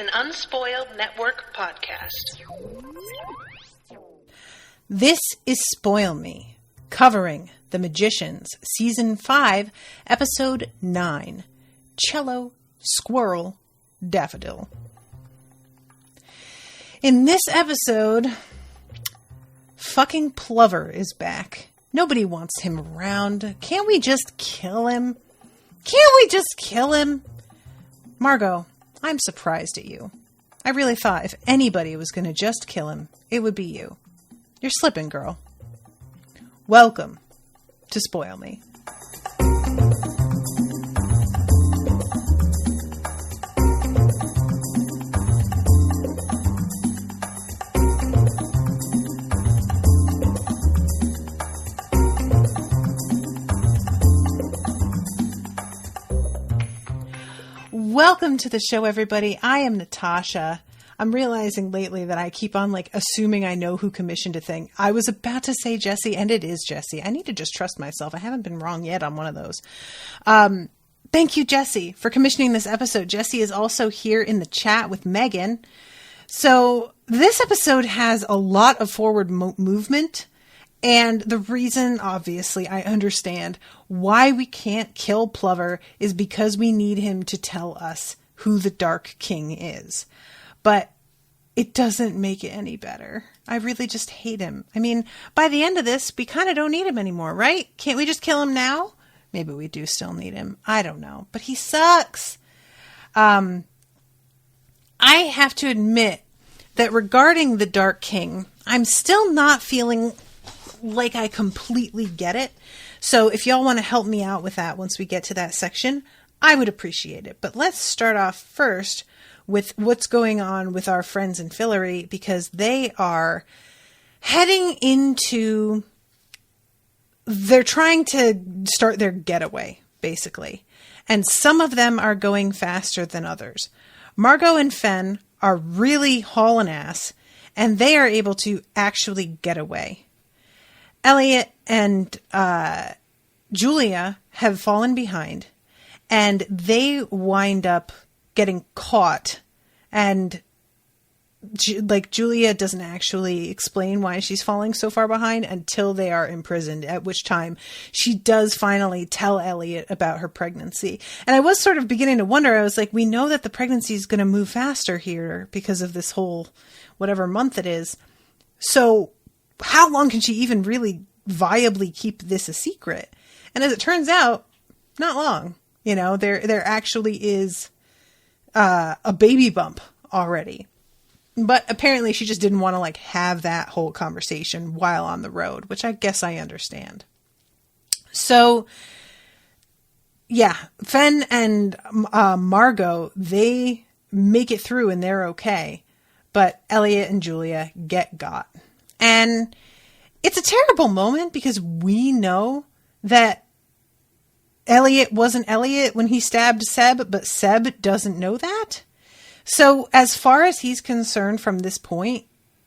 an Unspoiled Network podcast. This is Spoil Me, covering The Magicians, Season 5, Episode 9, Cello, Squirrel, Daffodil. In this episode, fucking Plover is back. Nobody wants him around. Can't we just kill him? Margot, I'm surprised at you. I really thought if anybody was going to just kill him, it would be you. You're slipping, girl. Welcome to Spoil Me. Welcome to the show, everybody. I am Natasha. I'm realizing lately that I keep on assuming I know who commissioned a thing. I was about to say Jessie, and it is Jessie. I need to just trust myself. I haven't been wrong yet on one of those. Thank you, Jessie, for commissioning this episode. Jessie is also here in the chat with Megan. So this episode has a lot of forward movement. And the reason, obviously, I understand why we can't kill Plover is because we need him to tell us who the Dark King is. But it doesn't make it any better. I really just hate him. I mean, by the end of this, we kind of don't need him anymore, right? Can't we just kill him now? Maybe we do still need him. I don't know. But he sucks. I have to admit that regarding the Dark King, I'm still not feeling like I completely get it. So if y'all want to help me out with that once we get to that section, I would appreciate it. But let's start off first with what's going on with our friends in Fillory, because they are heading into... They're trying to start their getaway, basically. And some of them are going faster than others. Margot and Fen are really hauling ass, and they are able to actually get away. Elliot and Julia have fallen behind, and they wind up getting caught. And Julia doesn't actually explain why she's falling so far behind until they are imprisoned, at which time she does finally tell Elliot about her pregnancy. And I was sort of beginning to wonder, I was like, we know that the pregnancy is going to move faster here because of this whole whatever month it is. So how long can she even really viably keep this a secret? And as it turns out, not long. You know, there actually is a baby bump already. But apparently she just didn't want to have that whole conversation while on the road, which I guess I understand. So yeah, Fen and Margot, they make it through and they're okay. But Elliot and Julia get got. And it's a terrible moment because we know that Elliot wasn't Elliot when he stabbed Seb, but Seb doesn't know that. So as far as he's concerned from this point,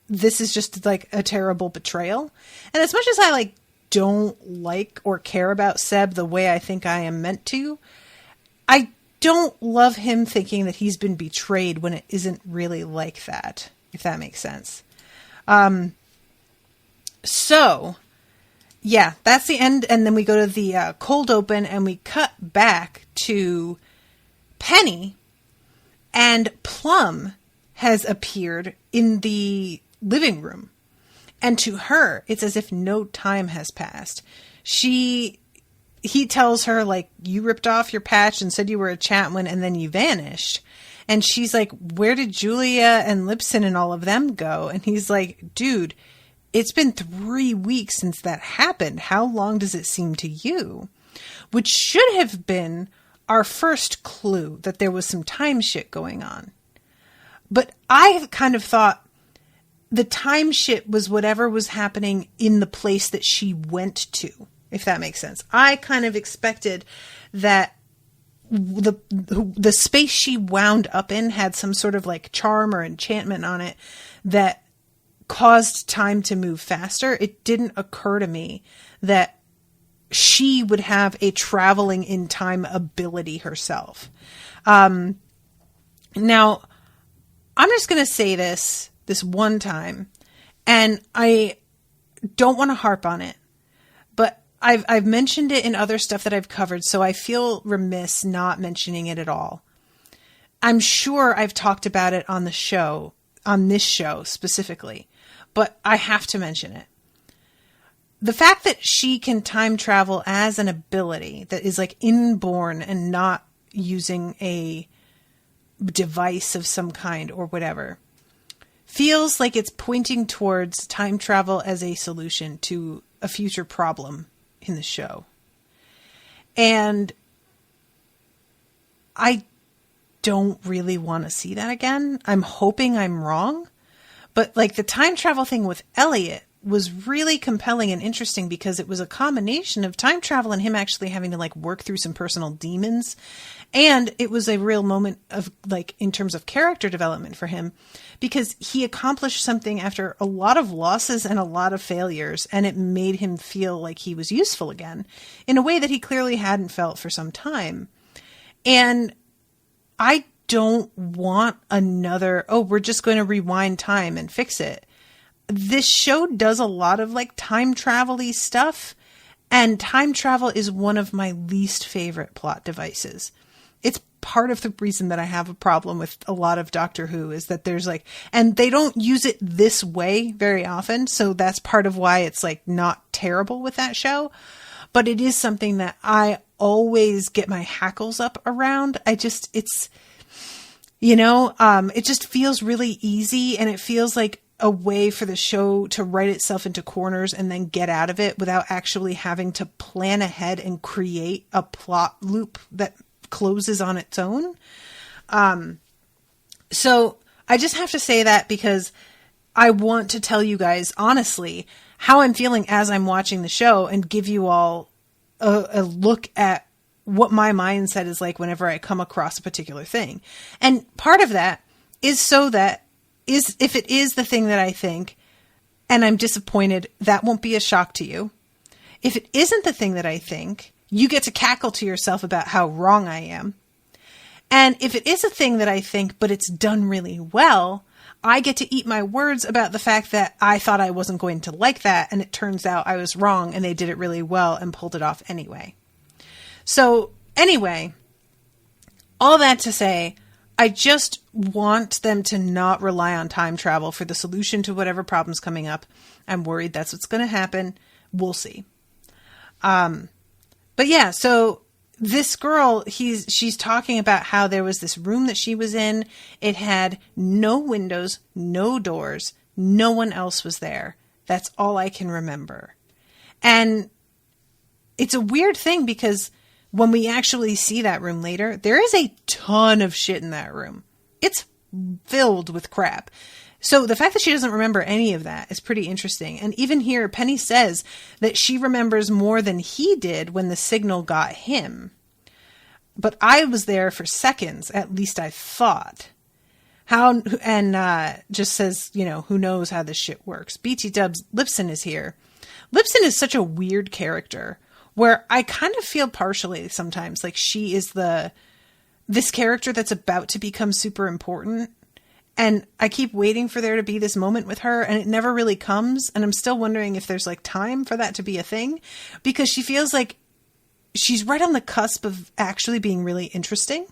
this is just a terrible betrayal. And as much as I don't like or care about Seb the way I think I am meant to, I don't love him thinking that he's been betrayed when it isn't really like that, if that makes sense. So, yeah, that's the end. And then we go to the cold open and we cut back to Penny, and Plum has appeared in the living room. And to her, it's as if no time has passed. He tells her, you ripped off your patch and said you were a Chatwin and then you vanished. And she's like, where did Julia and Lipson and all of them go? And he's like, dude, it's been 3 weeks since that happened. How long does it seem to you? Which should have been our first clue that there was some time shit going on. But I kind of thought the time shit was whatever was happening in the place that she went to, if that makes sense. I kind of expected that the space she wound up in had some sort of charm or enchantment on it that caused time to move faster. It didn't occur to me that she would have a traveling in time ability herself. Now, I'm just going to say this one time, and I don't want to harp on it, but I've mentioned it in other stuff that I've covered, so I feel remiss not mentioning it at all. I'm sure I've talked about it on this show specifically, but I have to mention it. The fact that she can time travel as an ability that is like inborn and not using a device of some kind or whatever feels like it's pointing towards time travel as a solution to a future problem in the show. And I don't really want to see that again. I'm hoping I'm wrong, but like the time travel thing with Elliot was really compelling and interesting because it was a combination of time travel and him actually having to like work through some personal demons. And it was a real moment of like, in terms of character development for him, because he accomplished something after a lot of losses and a lot of failures. And it made him feel like he was useful again in a way that he clearly hadn't felt for some time. And I don't want another, we're just going to rewind time and fix it. This show does a lot of like time travel-y stuff, and time travel is one of my least favorite plot devices. It's part of the reason that I have a problem with a lot of Doctor Who is that there's like, and they don't use it this way very often. So that's part of why it's like not terrible with that show, but it is something that I always get my hackles up around. It just feels really easy, and it feels like a way for the show to write itself into corners and then get out of it without actually having to plan ahead and create a plot loop that closes on its own. So I just have to say that because I want to tell you guys honestly how I'm feeling as I'm watching the show and give you all a look at what my mindset is like whenever I come across a particular thing. And part of that is so that if it is the thing that I think, and I'm disappointed, that won't be a shock to you. If it isn't the thing that I think, you get to cackle to yourself about how wrong I am. And if it is a thing that I think, but it's done really well, I get to eat my words about the fact that I thought I wasn't going to like that, and it turns out I was wrong, and they did it really well and pulled it off anyway. So anyway, all that to say, I just want them to not rely on time travel for the solution to whatever problem's coming up. I'm worried that's what's going to happen. We'll see. But yeah, so this girl, she's talking about how there was this room that she was in. It had no windows, no doors. No one else was there. That's all I can remember. And it's a weird thing because when we actually see that room later, there is a ton of shit in that room. It's filled with crap. So the fact that she doesn't remember any of that is pretty interesting. And even here, Penny says that she remembers more than he did when the signal got him. But I was there for seconds, at least I thought. Just says, who knows how this shit works. BT Dubs, Lipson is here. Lipson is such a weird character, where I kind of feel partially sometimes like she is this character that's about to become super important. And I keep waiting for there to be this moment with her, and it never really comes. And I'm still wondering if there's like time for that to be a thing, because she feels like she's right on the cusp of actually being really interesting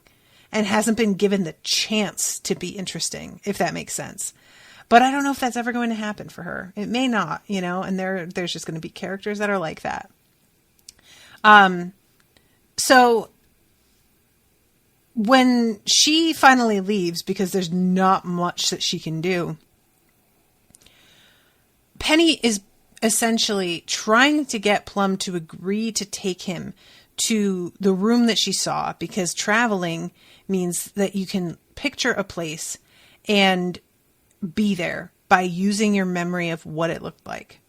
and hasn't been given the chance to be interesting, if that makes sense. But I don't know if that's ever going to happen for her. It may not, and there's just going to be characters that are like that. So when she finally leaves, because there's not much that she can do, Penny is essentially trying to get Plum to agree to take him to the room that she saw, because traveling means that you can picture a place and be there by using your memory of what it looked like.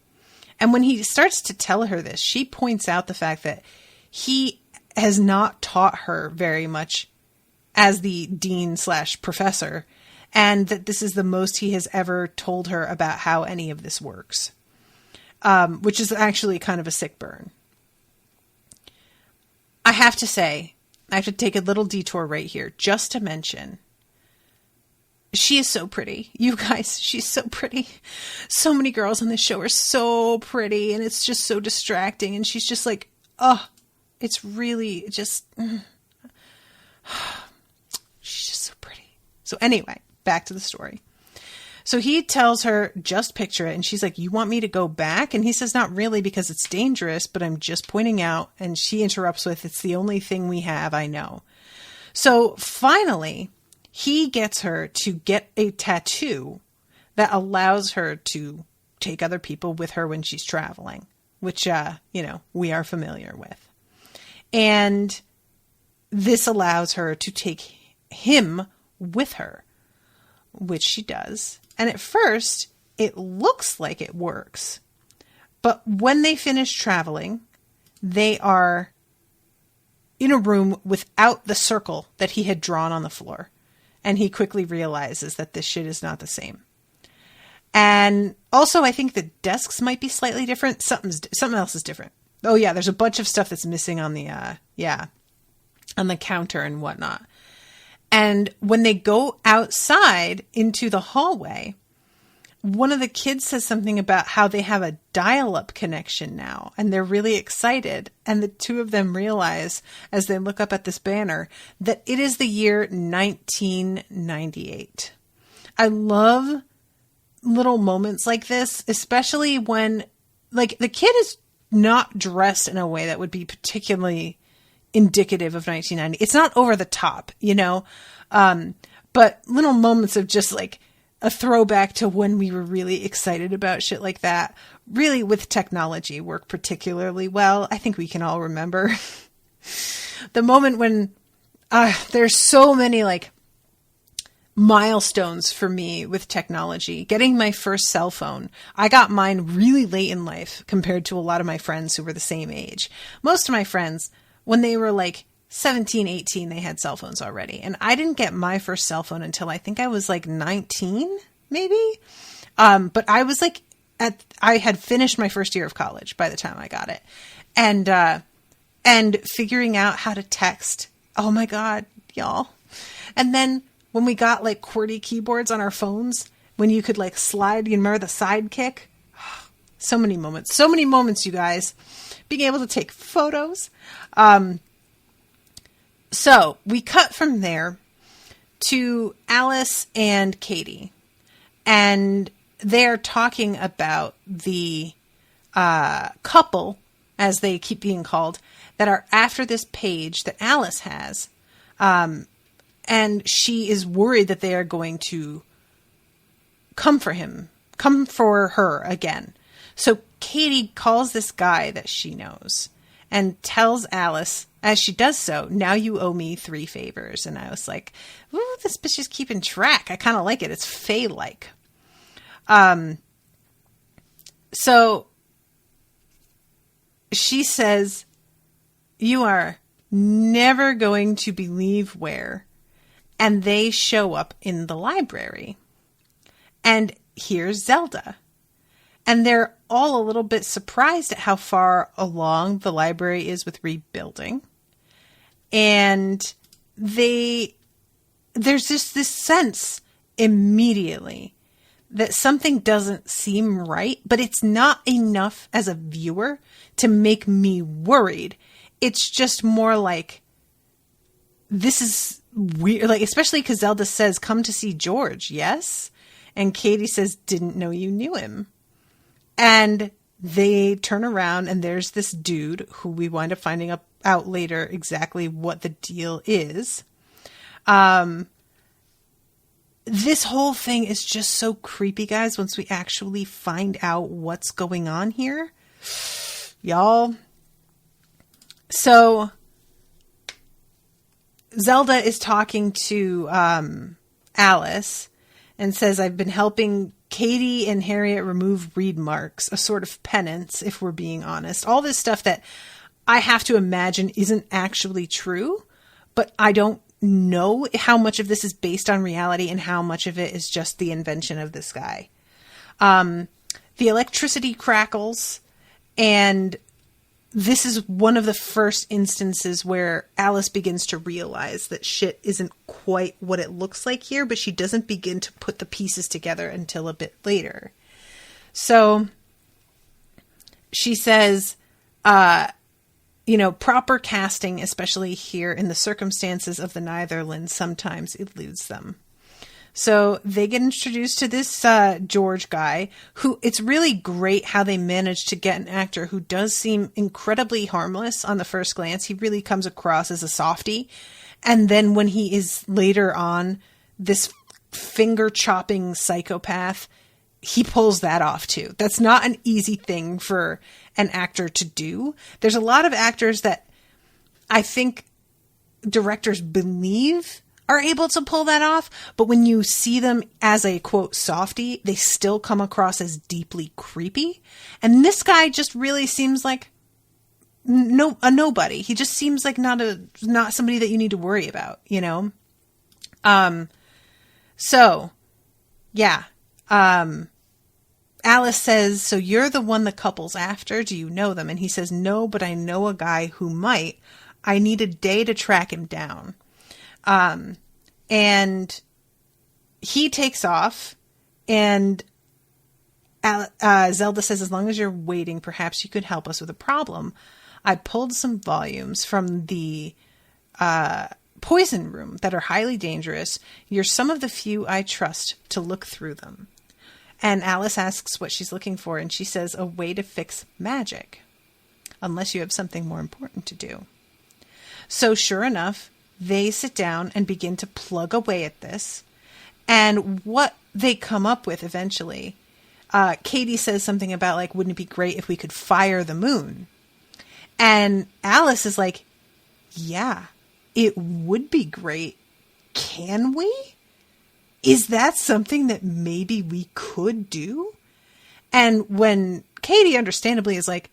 And when he starts to tell her this, she points out the fact that he has not taught her very much as the dean/professor, and that this is the most he has ever told her about how any of this works, which is actually kind of a sick burn. I have to say, I have to take a little detour right here just to mention she is so pretty. You guys, she's so pretty. So many girls on this show are so pretty, and it's just so distracting. And she's just like, oh, it's really just, she's just so pretty. So anyway, back to the story. So he tells her, just picture it. And she's like, you want me to go back? And he says, not really, because it's dangerous, but I'm just pointing out. And she interrupts with, it's the only thing we have, I know. So finally, he gets her to get a tattoo that allows her to take other people with her when she's traveling, which, we are familiar with. And this allows her to take him with her, which she does. And at first, it looks like it works. But when they finish traveling, they are in a room without the circle that he had drawn on the floor. And he quickly realizes that this shit is not the same. And also, I think the desks might be slightly different. Something else is different. Oh yeah, there's a bunch of stuff that's missing on the on the counter and whatnot. And when they go outside into the hallway, one of the kids says something about how they have a dial-up connection now, and they're really excited. And the two of them realize, as they look up at this banner, that it is the year 1998. I love little moments like this, especially when, like, the kid is not dressed in a way that would be particularly indicative of 1990. It's not over the top, but little moments of just like a throwback to when we were really excited about shit like that, really with technology, work particularly well. I think we can all remember the moment when there's so many like milestones for me with technology. Getting my first cell phone. I got mine really late in life compared to a lot of my friends who were the same age. Most of my friends, when they were like 17, 18, they had cell phones already. And I didn't get my first cell phone until I think I was like 19, maybe. But I was like, I had finished my first year of college by the time I got it. And figuring out how to text. Oh my God, y'all. And then when we got like QWERTY keyboards on our phones, when you could like slide, you remember the sidekick? So many moments, you guys. Being able to take photos. So we cut from there to Alice and Katie. And they're talking about the couple, as they keep being called, that are after this page that Alice has. And she is worried that they are going to come for her again. So Katie calls this guy that she knows and tells Alice, as she does so, now you owe me 3 favors. And I was like, ooh, this bitch is keeping track. I kind of like it. It's Faye-like. So she says, you are never going to believe where. And they show up in the library. And here's Zelda. And they're all a little bit surprised at how far along the library is with rebuilding. And there's just this sense immediately that something doesn't seem right, but it's not enough as a viewer to make me worried. It's just more like, this is weird. Like, especially because Zelda says, come to see George, yes? And Katie says, didn't know you knew him. And they turn around and there's this dude who we wind up finding out later exactly what the deal is. This whole thing is just so creepy, guys, once we actually find out what's going on here. Y'all. So Zelda is talking to Alice and says, I've been helping Katie and Harriet remove read marks, a sort of penance, if we're being honest. All this stuff that I have to imagine isn't actually true, but I don't know how much of this is based on reality and how much of it is just the invention of this guy. The electricity crackles and this is one of the first instances where Alice begins to realize that shit isn't quite what it looks like here, but she doesn't begin to put the pieces together until a bit later. So she says, proper casting, especially here in the circumstances of the Netherlands, sometimes eludes them. So they get introduced to this George guy, who it's really great how they managed to get an actor who does seem incredibly harmless on the first glance. He really comes across as a softie. And then when he is later on this finger-chopping psychopath, he pulls that off too. That's not an easy thing for an actor to do. There's a lot of actors that I think directors believe are able to pull that off, but when you see them as a quote softie, they still come across as deeply creepy. And this guy just really seems like a nobody. He just seems like not somebody that you need to worry about, you know? So yeah. Alice says, so you're the one the couple's after? Do you know them? And he says, no, but I know a guy who might. I need a day to track him down. And he takes off, and Zelda says, as long as you're waiting, perhaps you could help us with a problem. I pulled some volumes from the poison room that are highly dangerous. You're some of the few I trust to look through them. And Alice asks what she's looking for, and she says, a way to fix magic, unless you have something more important to do. So sure enough, they sit down and begin to plug away at this. And what they come up with eventually, Katie says something about, like, wouldn't it be great if we could fire the moon? And Alice is like, yeah, it would be great. Can we? Is that something that maybe we could do? And when Katie understandably is like,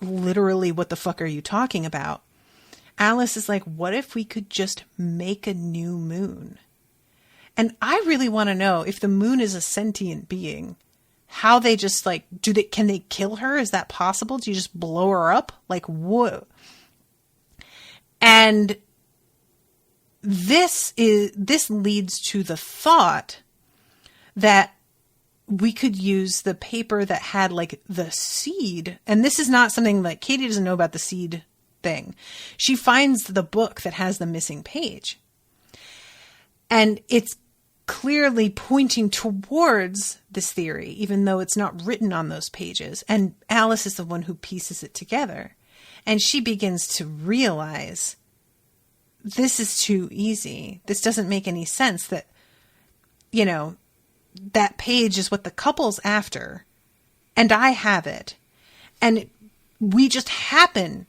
literally, what the fuck are you talking about? Alice is like, what if we could just make a new moon? And I really want to know, if the moon is a sentient being, how they just like, can they kill her? Is that possible? Do you just blow her up? Like, what? And this leads to the thought that we could use the paper that had like the seed. And this is not something like Katie doesn't know about the seed thing. She finds the book that has the missing page. And it's clearly pointing towards this theory, even though it's not written on those pages. And Alice is the one who pieces it together. And she begins to realize, this is too easy. This doesn't make any sense that, you know, that page is what the couple's after. And I have it. And we just happen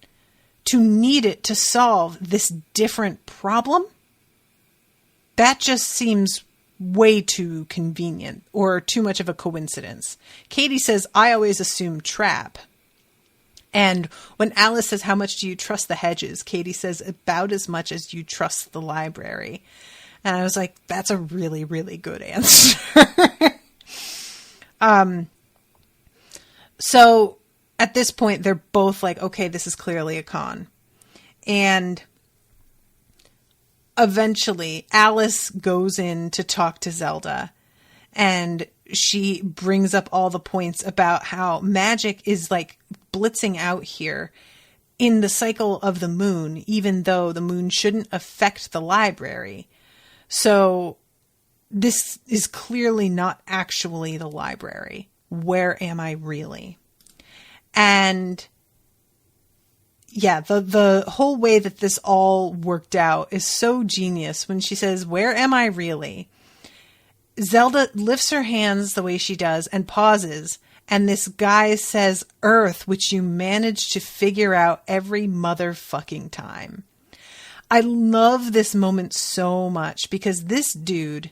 to need it to solve this different problem. That just seems way too convenient or too much of a coincidence. Katie says, I always assume trap. And when Alice says, how much do you trust the hedges? Katie says, about as much as you trust the library. And I was like, that's a really, really good answer. So at this point, they're both like, okay, this is clearly a con. And eventually Alice goes in to talk to Zelda, and she brings up all the points about how magic is like blitzing out here in the cycle of the moon, even though the moon shouldn't affect the library. So this is clearly not actually the library. Where am I really? And yeah, the whole way that this all worked out is so genius. When she says, where am I really? Zelda lifts her hands the way she does and pauses. And this guy says, Earth, which you manage to figure out every motherfucking time. I love this moment so much because this dude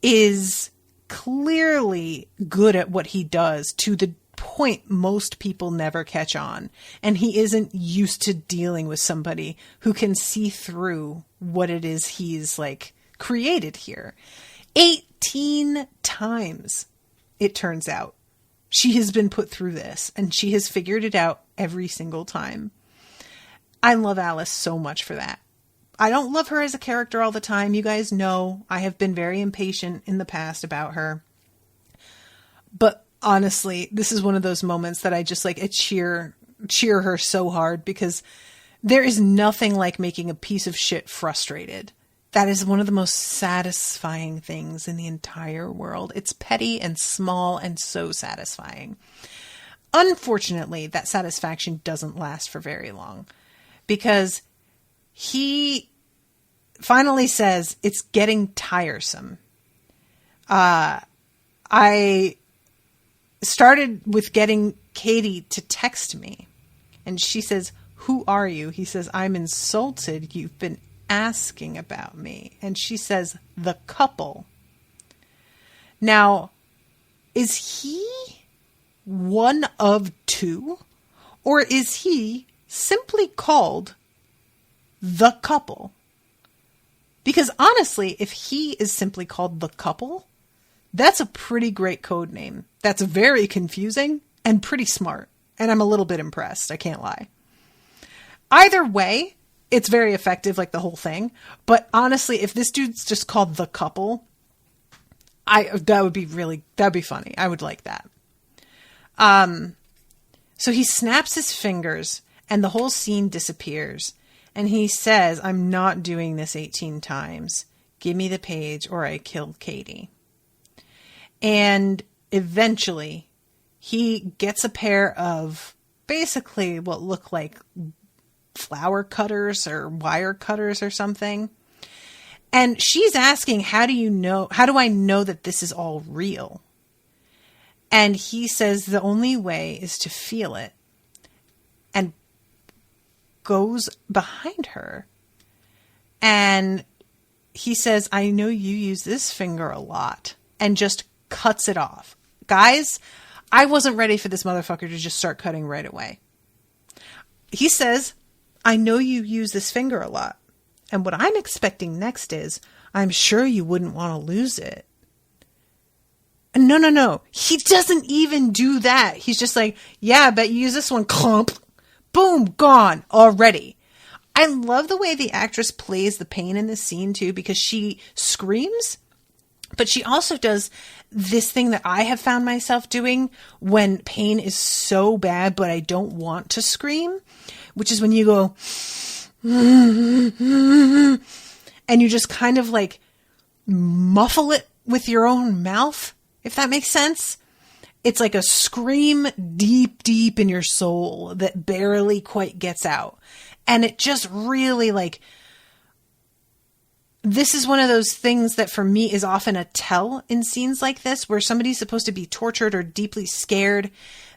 is clearly good at what he does to the point most people never catch on. And he isn't used to dealing with somebody who can see through what it is he's like created here. 18 times, it turns out. She has been put through this, and she has figured it out every single time. I love Alice so much for that. I don't love her as a character all the time. You guys know I have been very impatient in the past about her. But honestly, this is one of those moments that I just like cheer her so hard, because there is nothing like making a piece of shit frustrated. That is one of the most satisfying things in the entire world. It's petty and small and so satisfying. Unfortunately, that satisfaction doesn't last for very long, because he finally says, it's getting tiresome. I started with getting Katie to text me, and she says, "Who are you?" He says, "I'm insulted. You've been asking about me." And she says, "The couple." Now, is he one of two, or is he simply called the couple? Because honestly, if he is simply called the couple, that's a pretty great code name. That's very confusing and pretty smart. And I'm a little bit impressed. I can't lie. Either way, it's very effective, like the whole thing. But honestly, if this dude's just called the couple, that'd be funny. I would like that. So he snaps his fingers and the whole scene disappears. And he says, "I'm not doing this 18 times. Give me the page or I kill Katie." And eventually he gets a pair of basically what look like flower cutters or wire cutters or something. And she's asking, how do I know that this is all real? And he says the only way is to feel it, and goes behind her. And he says, "I know you use this finger a lot," and just cuts it off. Guys, I wasn't ready for this motherfucker to just start cutting right away. He says, "I know you use this finger a lot." And what I'm expecting next is, "I'm sure you wouldn't want to lose it." No. He doesn't even do that. He's just like, "Yeah, I bet you use this one." Clump. Boom. Gone already. I love the way the actress plays the pain in this scene too, because she screams, but she also does this thing that I have found myself doing when pain is so bad, but I don't want to scream, which is when you go, and you just kind of like muffle it with your own mouth, if that makes sense. It's like a scream deep, deep in your soul that barely quite gets out. And it just really this is one of those things that for me is often a tell in scenes like this, where somebody's supposed to be tortured or deeply scared.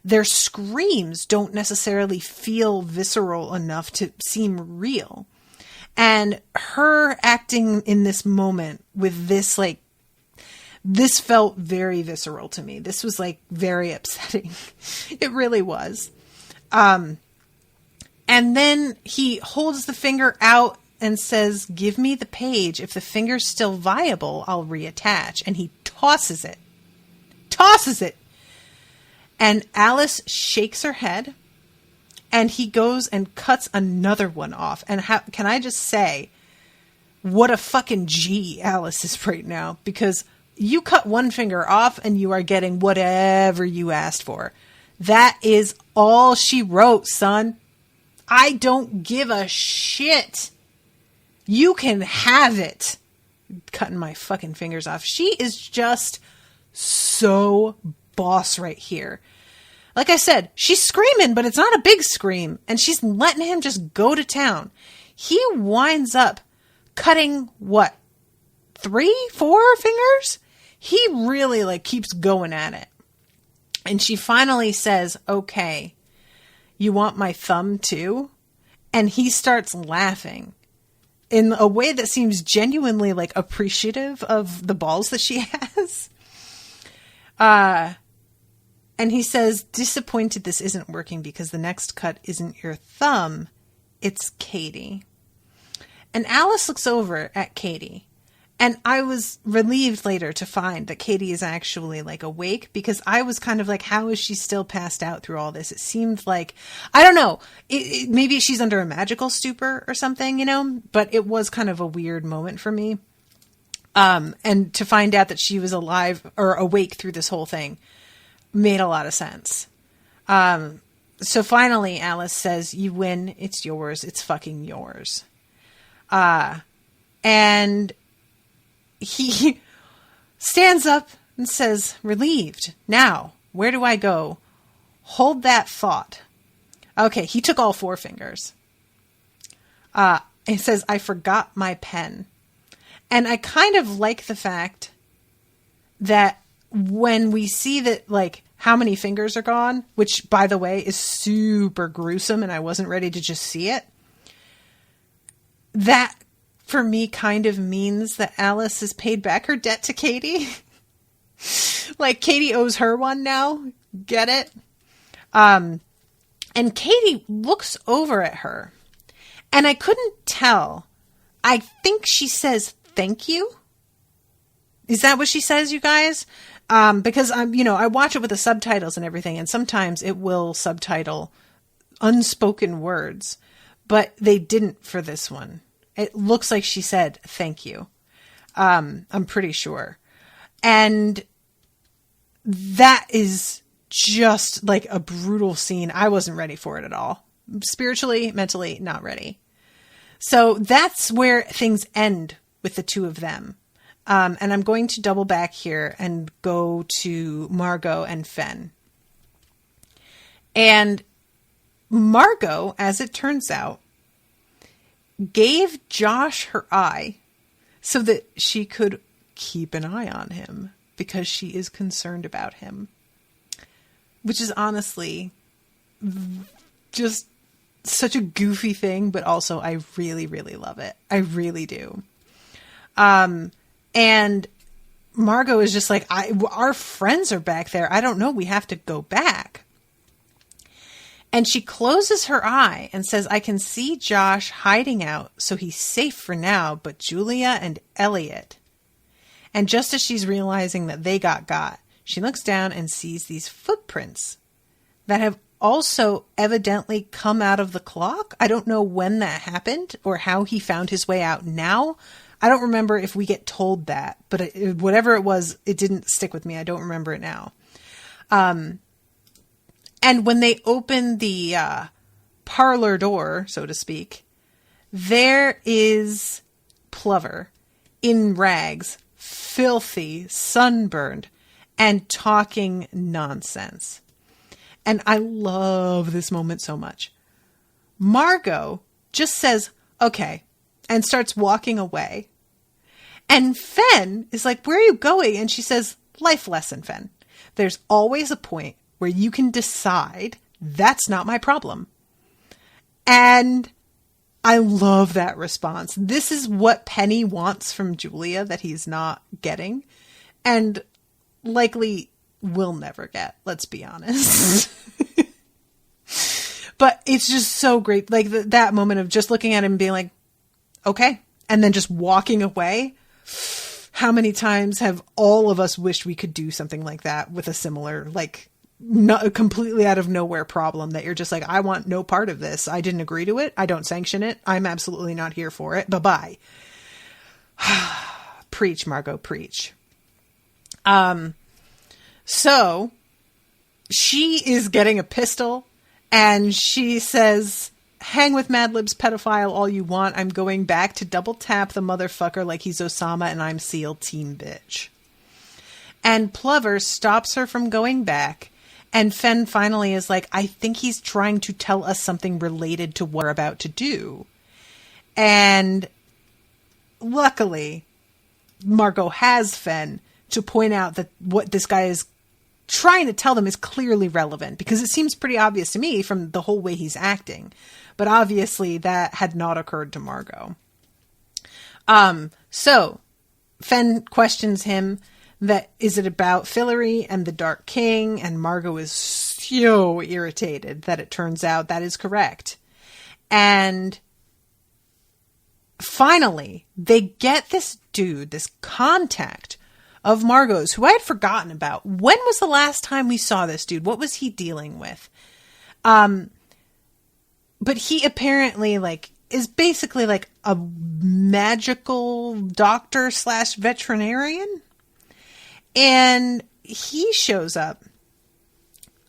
Their screams don't necessarily feel visceral enough to seem real. And her acting in this moment with this, this felt very visceral to me. This was very upsetting. It really was. And then he holds the finger out and says, "Give me the page. If the finger's still viable, I'll reattach." And he tosses it. And Alice shakes her head, and he goes and cuts another one off. And can I just say, what a fucking G Alice is right now, because you cut one finger off and you are getting whatever you asked for. That is all she wrote, son. I don't give a shit. You can have it. Cutting my fucking fingers off. She is just so boss right here. Like I said, she's screaming, but it's not a big scream. And she's letting him just go to town. He winds up cutting, 3, 4 fingers? He really keeps going at it. And she finally says, "Okay, you want my thumb too?" And he starts laughing in a way that seems genuinely appreciative of the balls that she has. And he says, "Disappointed this isn't working because the next cut isn't your thumb, it's Katie." And Alice looks over at Katie, And I was relieved later to find that Katie is actually like awake, because I was kind of like, how is she still passed out through all this? It seemed like, I don't know, maybe she's under a magical stupor or something, you know, but it was kind of a weird moment for me. And to find out that she was alive or awake through this whole thing made a lot of sense. So finally Alice says, you win. It's yours. It's fucking yours. And he stands up and says, relieved. Now, where do I go? Hold that thought. Okay, he took all 4 fingers. He says, I forgot my pen. And I kind of like the fact that when we see that, like, how many fingers are gone, which, by the way, is super gruesome, and I wasn't ready to just see it, that, for me, kind of means that Alice has paid back her debt to Katie. Like, Katie owes her one now. Get it? And Katie looks over at her, and I couldn't tell. I think she says, thank you. Is that what she says, you guys? Because I watch it with the subtitles and everything, and sometimes it will subtitle unspoken words, but they didn't for this one. It looks like she said, thank you. I'm pretty sure. And that is just like a brutal scene. I wasn't ready for it at all. Spiritually, mentally, not ready. So that's where things end with the two of them. And I'm going to double back here and go to Margot and Fen. And Margot, as it turns out, gave Josh her eye so that she could keep an eye on him because she is concerned about him. Which is honestly just such a goofy thing, but also I really, really love it. I really do. And Margot is just like, our friends are back there. I don't know. We have to go back. And she closes her eye and says, I can see Josh hiding out, so he's safe for now, but Julia and Elliot. And just as she's realizing that they got, she looks down and sees these footprints that have also evidently come out of the clock. I don't know when that happened or how he found his way out now. I don't remember if we get told that, but whatever it was, it didn't stick with me. I don't remember it now. And when they open the parlor door, so to speak, there is Plover in rags, filthy, sunburned, and talking nonsense. And I love this moment so much. Margot just says, okay, and starts walking away. And Fen is like, where are you going? And she says, life lesson, Fen. There's always a point where you can decide that's not my problem. And I love that response. This is what Penny wants from Julia that he's not getting. And likely will never get, let's be honest. But it's just so great. Like that moment of just looking at him and being like, okay. And then just walking away. How many times have all of us wished we could do something like that with a similar, like, not completely out of nowhere problem that you're just like, I want no part of this. I didn't agree to it. I don't sanction it. I'm absolutely not here for it. Bye-bye. Preach, Margot, preach. So she is getting a pistol and she says, hang with Mad Lib's pedophile all you want. I'm going back to double tap the motherfucker like he's Osama and I'm SEAL team bitch. And Plover stops her from going back. And Fen finally is like, I think he's trying to tell us something related to what we're about to do. And luckily, Margot has Fen to point out that what this guy is trying to tell them is clearly relevant, because it seems pretty obvious to me from the whole way he's acting. But obviously that had not occurred to Margot. So Fen questions him that, is it about Fillory and the Dark King? And Margot is so irritated that it turns out that is correct. And finally, they get this dude, this contact of Margot's, who I had forgotten about. When was the last time we saw this dude? What was he dealing with? But he apparently, like, is basically like a magical doctor / veterinarian. And he shows up,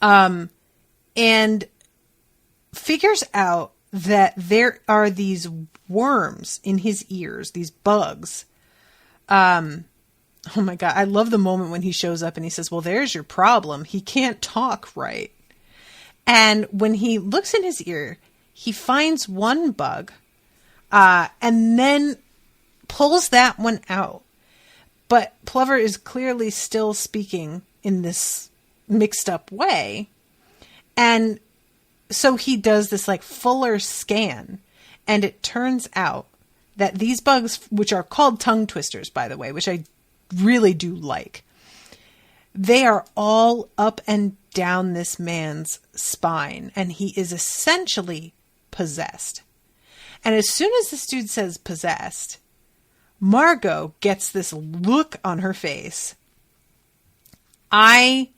and figures out that there are these worms in his ears, these bugs. Oh my God. I love the moment when he shows up and he says, well, there's your problem. He can't talk right. And when he looks in his ear, he finds one bug, and then pulls that one out. But Plover is clearly still speaking in this mixed up way. And so he does this like fuller scan, and it turns out that these bugs, which are called tongue twisters, by the way, which I really do like, they are all up and down this man's spine, and he is essentially possessed. And as soon as this dude says possessed, Margot gets this look on her face. I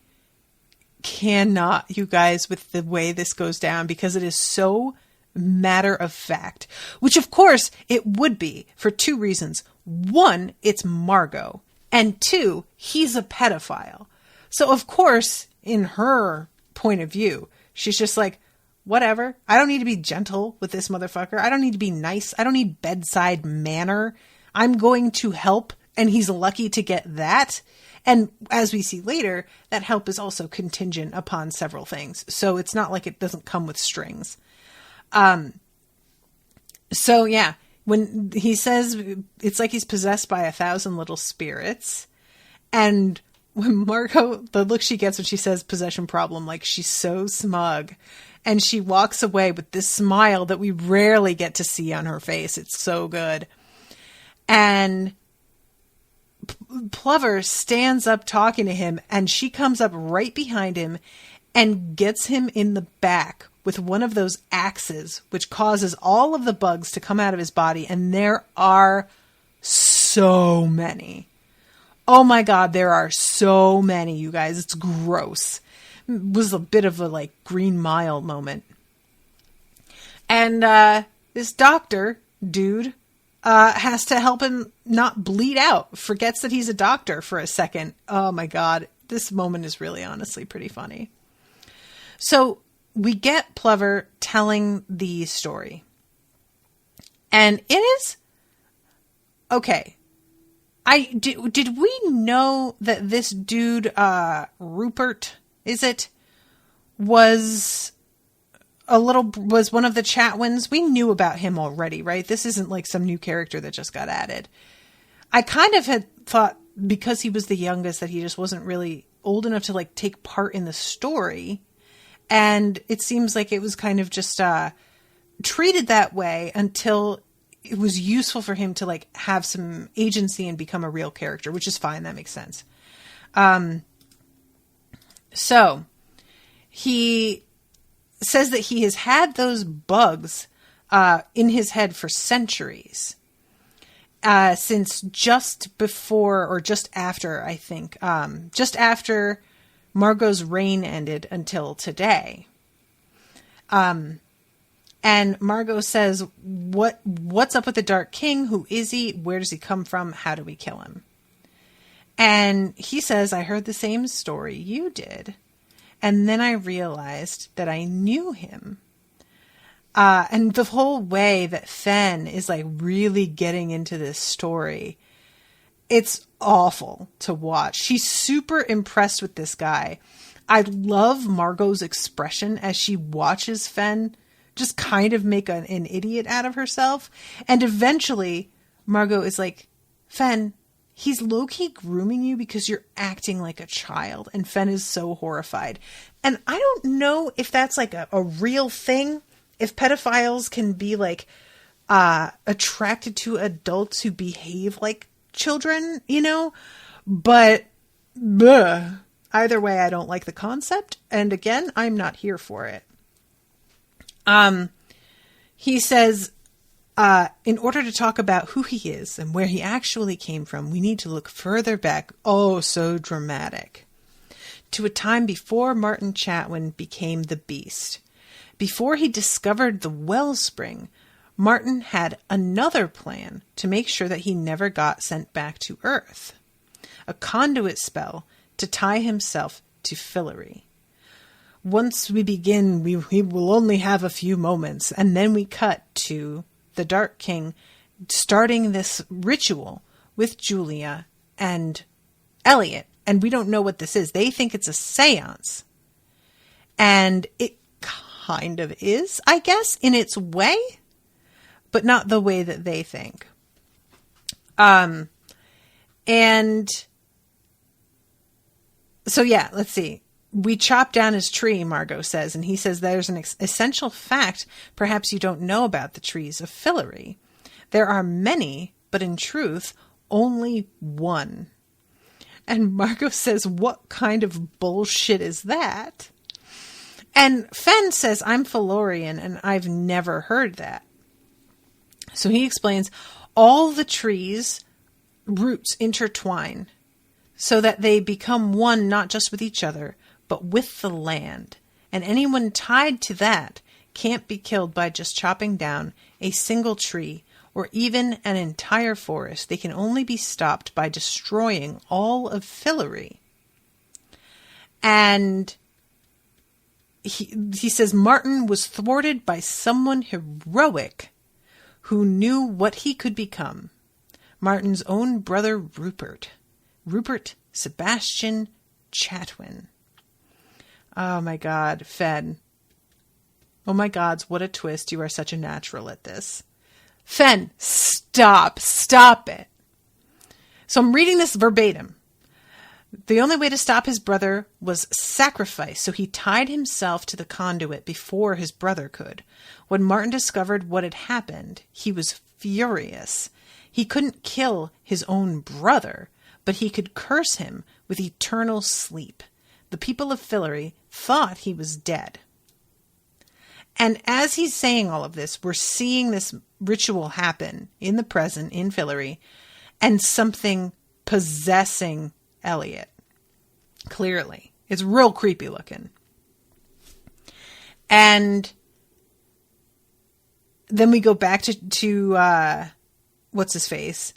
cannot, you guys, with the way this goes down, because it is so matter of fact, which of course it would be for two reasons. One, it's Margot, and two, he's a pedophile. So of course, in her point of view, she's just like, whatever. I don't need to be gentle with this motherfucker. I don't need to be nice. I don't need bedside manner. I'm going to help, and he's lucky to get that. And as we see later, that help is also contingent upon several things. So it's not like it doesn't come with strings. So yeah, when he says it's like he's possessed by 1,000 little spirits, and when Margot, the look she gets when she says possession problem, like she's so smug, and she walks away with this smile that we rarely get to see on her face. It's so good. And Plover stands up talking to him, and she comes up right behind him and gets him in the back with one of those axes, which causes all of the bugs to come out of his body. And there are so many. Oh my God, there are so many, you guys. It's gross. It was a bit of a like Green Mile moment. And this doctor dude has to help him not bleed out. Forgets that he's a doctor for a second. Oh my God. This moment is really honestly pretty funny. So we get Plover telling the story. And it is okay. Did we know that this dude, Rupert, was one of the Chatwins? We knew about him already, right? This isn't like some new character that just got added. I kind of had thought because he was the youngest that he just wasn't really old enough to like take part in the story. And it seems like it was kind of just treated that way until it was useful for him to like have some agency and become a real character, which is fine. That makes sense. So he says that he has had those bugs in his head for centuries, since just before or just after, I think, just after Margot's reign ended until today. And Margot says, what's up with the Dark King? Who is he? Where does he come from? How do we kill him? And he says, I heard the same story you did. And then I realized that I knew him. And the whole way that Fen is like really getting into this story, it's awful to watch. She's super impressed with this guy. I love Margot's expression as she watches Fen just kind of make an idiot out of herself. And eventually Margot is like, Fen, he's low-key grooming you because you're acting like a child. And Fen is so horrified. And I don't know if that's like a real thing. If pedophiles can be like attracted to adults who behave like children, you know? But either way, I don't like the concept. And again, I'm not here for it. He says in order to talk about who he is and where he actually came from, we need to look further back, oh, so dramatic, to a time before Martin Chatwin became the Beast. Before he discovered the wellspring, Martin had another plan to make sure that he never got sent back to Earth. A conduit spell to tie himself to Fillory. Once we begin, we will only have a few moments, and then we cut to the Dark King starting this ritual with Julia and Elliot, and we don't know what this is. They think it's a seance, and it kind of is, I guess, in its way, but not the way that they think. And so, yeah, let's see. We chop down his tree, Margot says, and he says there's an essential fact perhaps you don't know about the trees of Fillory. There are many, but in truth, only one. And Margot says, what kind of bullshit is that? And Fen says, I'm Fillorian, and I've never heard that. So he explains, all the trees' roots intertwine so that they become one not just with each other, but with the land. And anyone tied to that can't be killed by just chopping down a single tree or even an entire forest. They can only be stopped by destroying all of Fillory. And he says Martin was thwarted by someone heroic who knew what he could become. Martin's own brother Rupert Sebastian Chatwin. Oh my God, Fen. Oh my gods, what a twist. You are such a natural at this. Fen, stop it. So I'm reading this verbatim. The only way to stop his brother was sacrifice, so he tied himself to the conduit before his brother could. When Martin discovered what had happened, he was furious. He couldn't kill his own brother, but he could curse him with eternal sleep. The people of Fillory thought he was dead. And as he's saying all of this, we're seeing this ritual happen in the present, in Fillory, and something possessing Elliot. Clearly. It's real creepy looking. And then we go back to what's his face?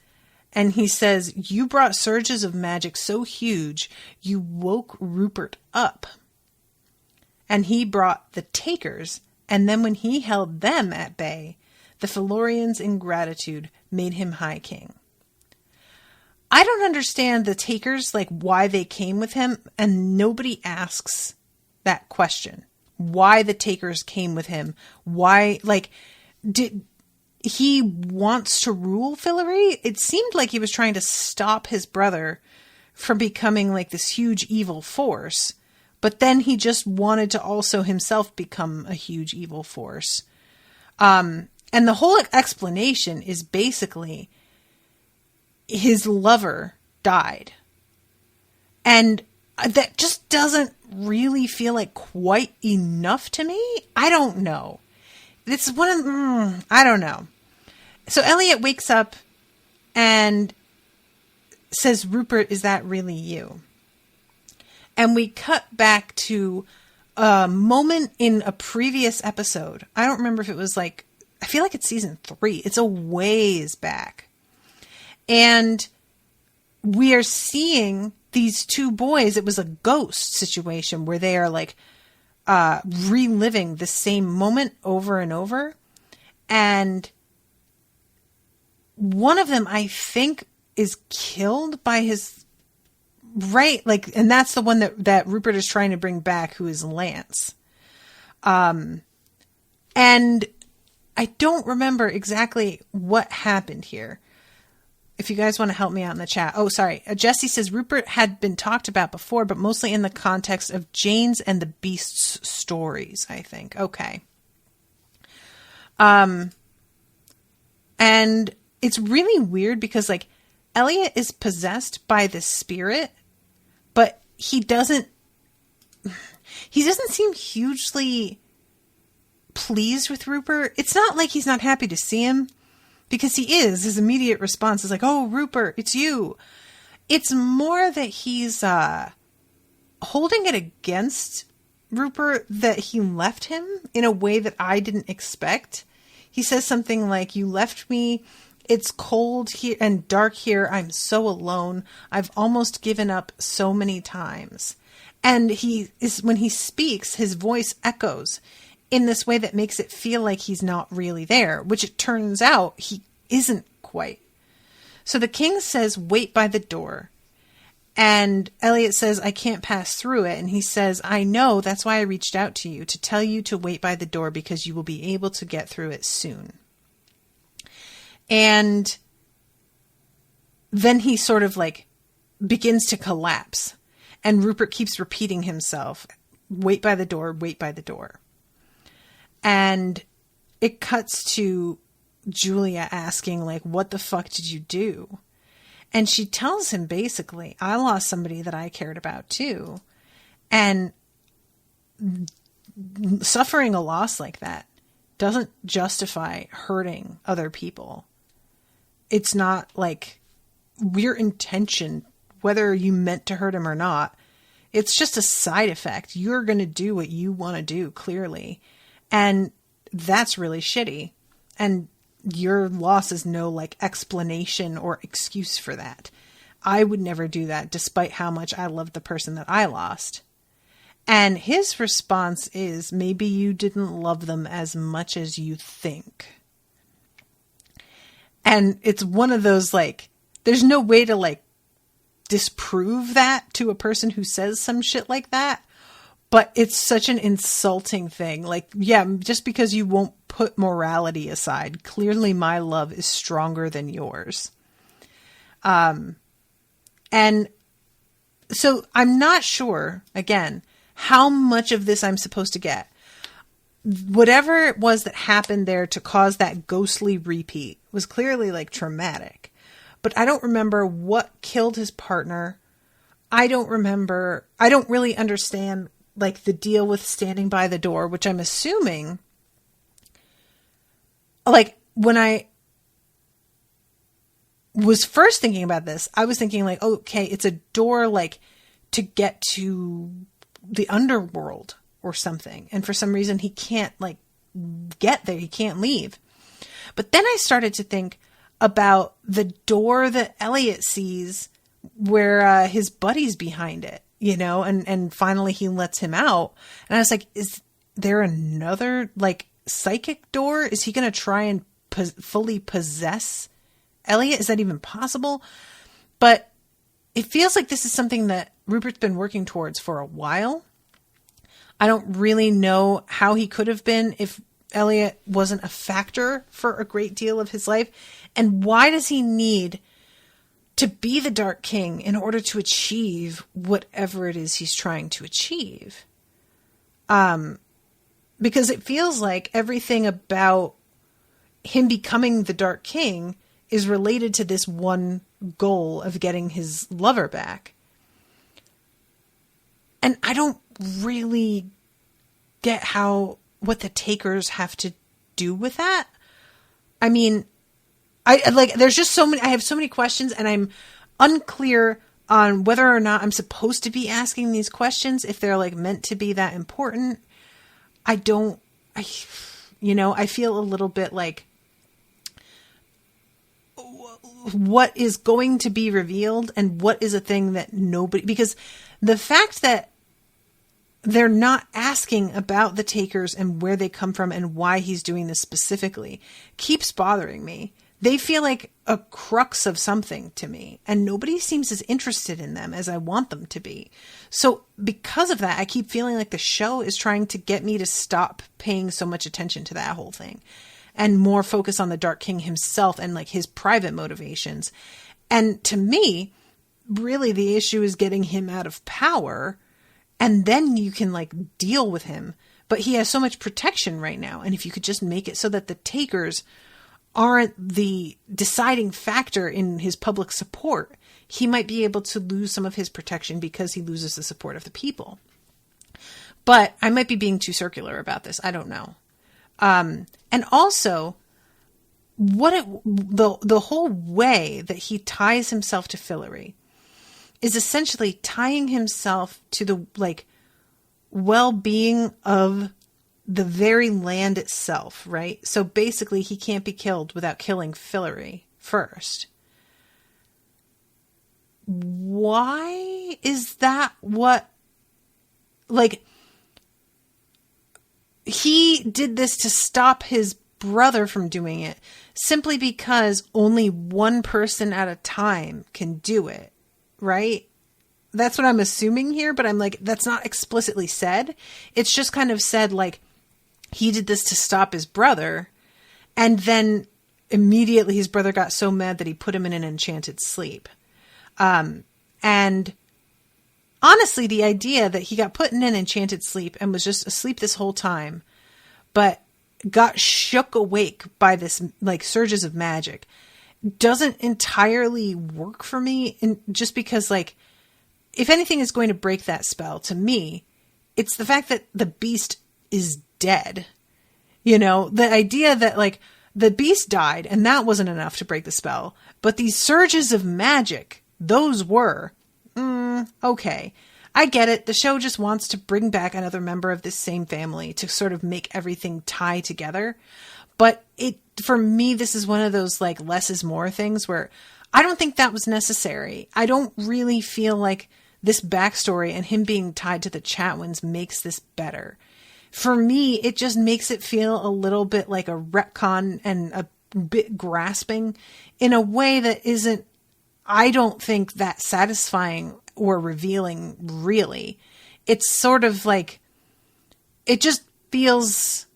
And he says, you brought surges of magic so huge, you woke Rupert up. And he brought the takers, and then when he held them at bay, the Fillorians' ingratitude made him High King. I don't understand the takers, like why they came with him, and nobody asks that question. Why the takers came with him. Why, like, did he wants to rule Fillory? It seemed like he was trying to stop his brother from becoming like this huge evil force. But then he just wanted to also himself become a huge evil force. And the whole explanation is basically his lover died. And that just doesn't really feel like quite enough to me. I don't know. It's one of, I don't know. So Elliot wakes up and says, Rupert, is that really you? And we cut back to a moment in a previous episode. I don't remember if it was like, I feel like it's season 3. It's a ways back. And we are seeing these two boys. It was a ghost situation where they are like reliving the same moment over and over. And one of them, I think, is killed by his right. Like, and that's the one that Rupert is trying to bring back, who is Lance. And I don't remember exactly what happened here. If you guys want to help me out in the chat. Oh, sorry. Jessie says Rupert had been talked about before, but mostly in the context of Jane's and the Beast's stories, I think. Okay. And it's really weird because, like, Elliot is possessed by the spirit, but he doesn't seem hugely pleased with Rupert. It's not like he's not happy to see him, because his immediate response is like, oh, Rupert, it's you. It's more that he's holding it against Rupert that he left him in a way that I didn't expect. He says something like, you left me. It's cold here and dark here. I'm so alone. I've almost given up so many times. And when he speaks, his voice echoes in this way that makes it feel like he's not really there, which it turns out he isn't quite. So the king says, wait by the door. And Elliot says, I can't pass through it. And he says, I know, that's why I reached out to you, to tell you to wait by the door because you will be able to get through it soon. And then he sort of like begins to collapse. And Rupert keeps repeating himself, wait by the door, wait by the door. And it cuts to Julia asking, like, what the fuck did you do? And she tells him basically, I lost somebody that I cared about too. And suffering a loss like that doesn't justify hurting other people. It's not like your intention, whether you meant to hurt him or not. It's just a side effect. You're going to do what you want to do, clearly. And that's really shitty. And your loss is no like explanation or excuse for that. I would never do that, despite how much I loved the person that I lost. And his response is, maybe you didn't love them as much as you think. And it's one of those, like, there's no way to like disprove that to a person who says some shit like that. But it's such an insulting thing. Like, yeah, just because you won't put morality aside, clearly my love is stronger than yours. And so I'm not sure, again, how much of this I'm supposed to get. Whatever it was that happened there to cause that ghostly repeat was clearly like traumatic. But I don't remember what killed his partner. I don't really understand like the deal with standing by the door, which I'm assuming, like when I was first thinking about this, I was thinking like, okay, it's a door like to get to the underworld or something. And for some reason he can't like get there. He can't leave. But then I started to think about the door that Elliot sees where his buddy's behind it, you know, and finally he lets him out. And I was like, is there another like psychic door? Is he going to try and fully possess Elliot? Is that even possible? But it feels like this is something that Rupert's been working towards for a while. I don't really know how he could have been if Elliot wasn't a factor for a great deal of his life. And why does he need to be the Dark King in order to achieve whatever it is he's trying to achieve? Because it feels like everything about him becoming the Dark King is related to this one goal of getting his lover back. And I don't really get what the Takers have to do with that. I mean, there's just I have so many questions, and I'm unclear on whether or not I'm supposed to be asking these questions, if they're like meant to be that important. I feel a little bit like, what is going to be revealed and what is a thing that nobody, because the fact that they're not asking about the Takers and where they come from and why he's doing this specifically keeps bothering me. They feel like a crux of something to me, and nobody seems as interested in them as I want them to be. So because of that, I keep feeling like the show is trying to get me to stop paying so much attention to that whole thing and more focus on the Dark King himself and like his private motivations. And to me, really the issue is getting him out of power, and then you can like deal with him. But he has so much protection right now. And if you could just make it so that the Takers aren't the deciding factor in his public support, he might be able to lose some of his protection because he loses the support of the people. But I might be being too circular about this. I don't know. And also, the whole way that he ties himself to Fillory is essentially tying himself to the like well-being of the very land itself, right? So basically he can't be killed without killing Fillory first. Why is that what, like, he did this to stop his brother from doing it simply because only one person at a time can do it, right? That's what I'm assuming here, but I'm like, that's not explicitly said. It's just kind of said like he did this to stop his brother, and then immediately his brother got so mad that he put him in an enchanted sleep. And honestly, the idea that he got put in an enchanted sleep and was just asleep this whole time, but got shook awake by this like surges of magic doesn't entirely work for me. And just because like, if anything is going to break that spell to me, it's the fact that the beast is dead. You know, the idea that like the beast died and that wasn't enough to break the spell, but these surges of magic, those were, okay. I get it. The show just wants to bring back another member of this same family to sort of make everything tie together. But for me, this is one of those like less is more things where I don't think that was necessary. I don't really feel like this backstory and him being tied to the Chatwins makes this better. For me, it just makes it feel a little bit like a retcon and a bit grasping in a way that isn't, I don't think, that satisfying or revealing, really. It's sort of like, it just feels,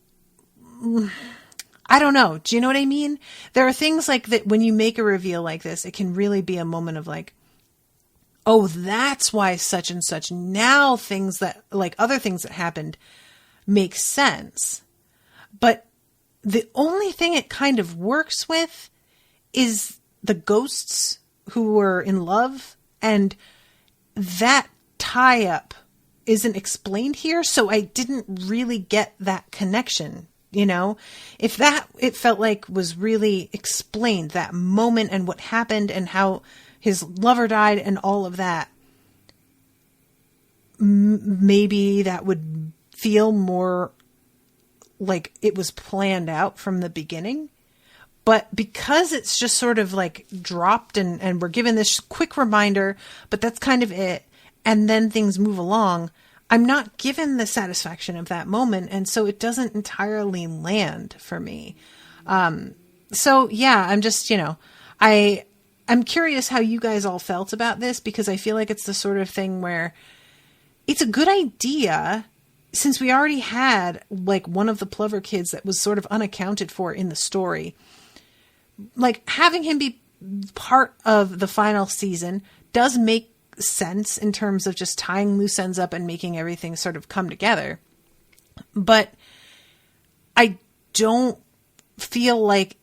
I don't know. Do you know what I mean? There are things like that when you make a reveal like this, it can really be a moment of like, oh, that's why such and such. Now things that, like other things that happened make sense. But the only thing it kind of works with is the ghosts who were in love, and that tie-up isn't explained here, so I didn't really get that connection, you know? If that, it felt like was really explained, that moment and what happened and how his lover died and all of that, maybe that would feel more like it was planned out from the beginning. But because it's just sort of like dropped and we're given this quick reminder, but that's kind of it, and then things move along, I'm not given the satisfaction of that moment. And so it doesn't entirely land for me. So yeah, I'm just, you know, I'm curious how you guys all felt about this, because I feel like it's the sort of thing where it's a good idea, since we already had like one of the Plover kids that was sort of unaccounted for in the story. Like having him be part of the final season does make sense in terms of just tying loose ends up and making everything sort of come together. But I don't feel like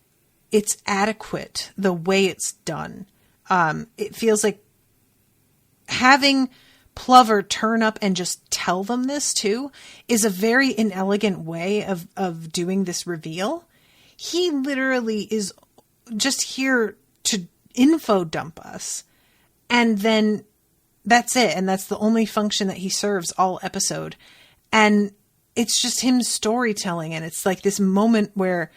it's adequate the way it's done. It feels like having Plover turn up and just tell them this too is a very inelegant way of doing this reveal. He literally is just here to info dump us, and then that's it. And that's the only function that he serves all episode. And it's just him storytelling. And it's like this moment where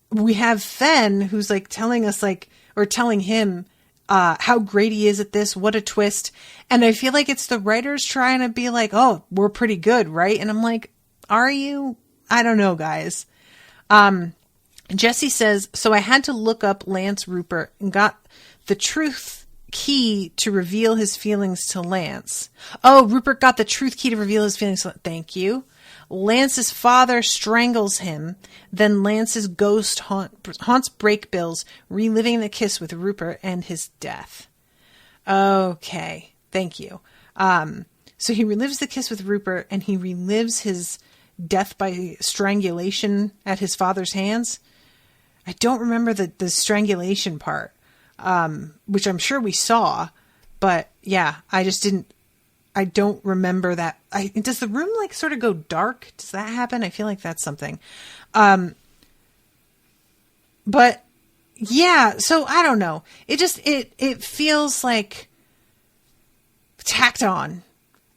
we have Fen, who's like telling us like, or telling him how great he is at this. What a twist. And I feel like it's the writers trying to be like, oh, we're pretty good, right? And I'm like, are you? I don't know, guys. Jessie says, so I had to look up Lance Rupert and got the truth key to reveal his feelings to Lance. Oh, Rupert got the truth key to reveal his feelings. Thank you. Lance's father strangles him. Then Lance's ghost haunts Breakbills, reliving the kiss with Rupert and his death. Okay. Thank you. So he relives the kiss with Rupert, and he relives his death by strangulation at his father's hands. I don't remember the strangulation part, which I'm sure we saw, but yeah, I don't remember that. Does the room like sort of go dark? Does that happen? I feel like that's something. But yeah, so I don't know. It feels like tacked on.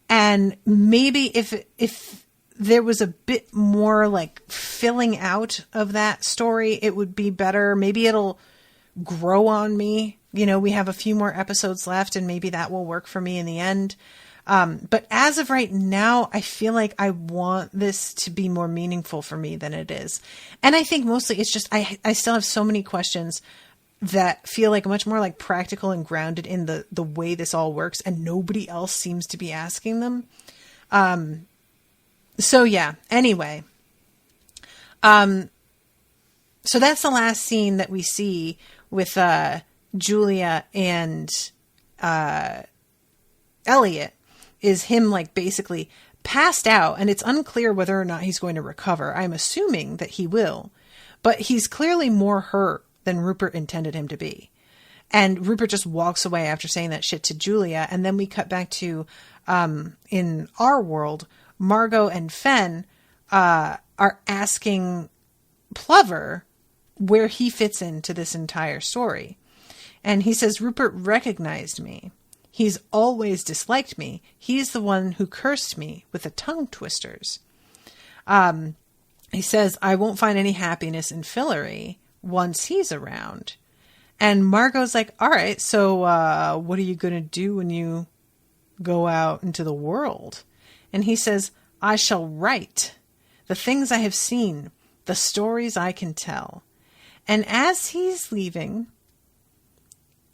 And maybe if there was a bit more like filling out of that story, it would be better. Maybe it'll grow on me. You know, we have a few more episodes left and maybe that will work for me in the end. But as of right now, I feel like I want this to be more meaningful for me than it is. And I think mostly it's just, I still have so many questions that feel like much more like practical and grounded in the way this all works, and nobody else seems to be asking them. So yeah, anyway. So that's the last scene that we see with, Julia and, Elliot, is him like basically passed out, and it's unclear whether or not he's going to recover. I'm assuming that he will, but he's clearly more hurt than Rupert intended him to be. And Rupert just walks away after saying that shit to Julia. And then we cut back to, in our world, Margot and Fen, are asking Plover where he fits into this entire story. And he says, Rupert recognized me. He's always disliked me. He's the one who cursed me with the tongue twisters. He says, I won't find any happiness in Fillory once he's around. And Margot's like, all right, so what are you going to do when you go out into the world? And he says, I shall write the things I have seen, the stories I can tell. And as he's leaving,